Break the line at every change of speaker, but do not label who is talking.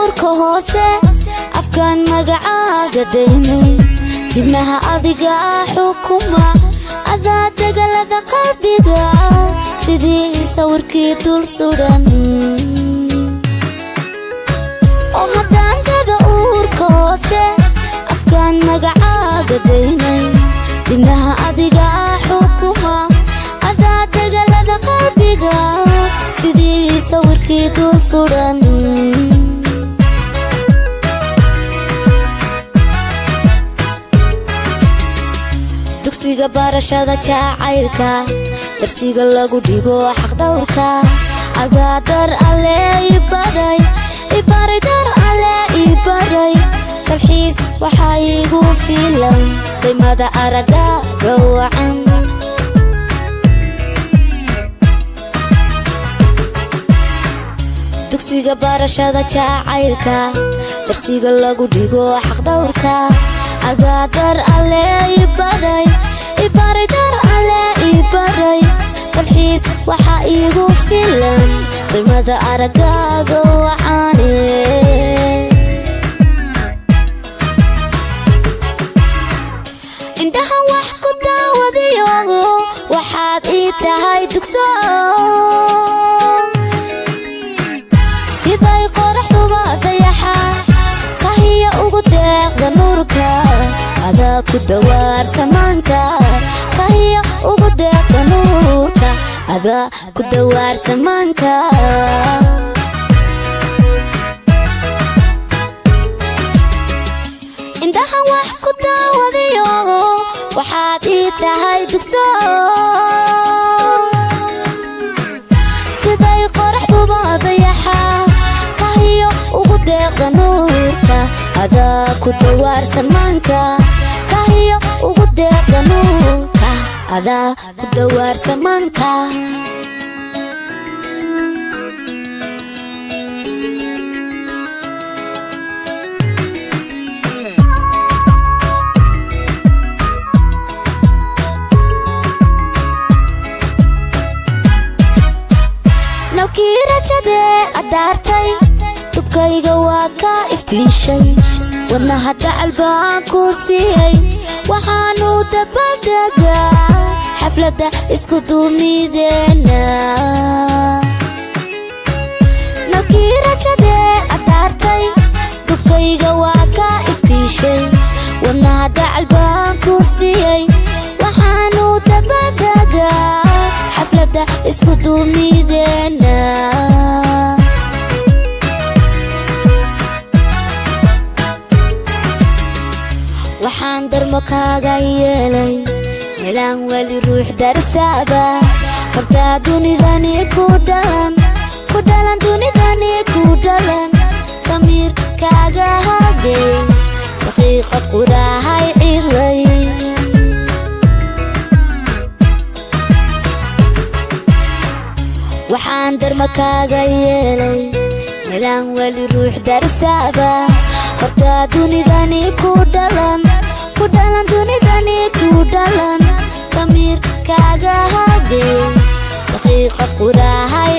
uurka hoose afkaan magacaaga daynay dibnaha adiga xukuma adaa degalada qalbiga sidii sawirkii dul suran oo haddaan daga uurka hoose afkaan magacaaga daynay dibnaha adiga xukuma adaa degalada qalbiga sidii sawirkii dul suran dugsiga barashada jacaylka darsiga lagu dhigo xaq dhowrka adaa dar alle ibaray dar alle ibaray dalxiis waxaa igu filan qiimada araga gawacan dugsiga barashada jacaylka darsiga lagu dhigo xaq dhowrka adaa dar alle ibaray dar alle ibaray dalxiis waxaa igu filan qiimada aragaaga wacaane indhaha wax ku daawadiyo waxaad ii tahay dugso siday qoraxduba dayaxa qahiya ugu deeqda nuurka adaa ku dawaar samaanka qahiya ugu deeqda nuurka adaa ku dawaar samaanka indhaha wax ku daawadiyo waxaad ii tahay dugso siday qoraxduba dayaxa qahiyo ugu deeqda nuurka adaa ku dawaar samaanka qahiyo ugu deeqda nuurka adaa ku dawaar samaanka nalkii rajadee adaartay dubkayga waa ka iftiishay wadnaha dacal baan ku siiyey waxaanu dabadegaa xafladda isku duumideena nalkii rajadee adaartay dubkayga waa ka iftiishay wadnaha dacal baan ku siiyey waxaanu dabadegaa xafladda isku duumideena waxaan darmo kaaga yeelay meelaan weli ruux darsaaba hortaa dunidani ku dhalan dunidani ku dhalan damiir kaaga hadey daqiiqad qurahay cilay waxaan darmo kaaga yeelay meelaan weli ruux darsaaba hortaa dunidani ku dhalan dunidani ku dhalan damiir kaaga hadey daqiiqad qurahay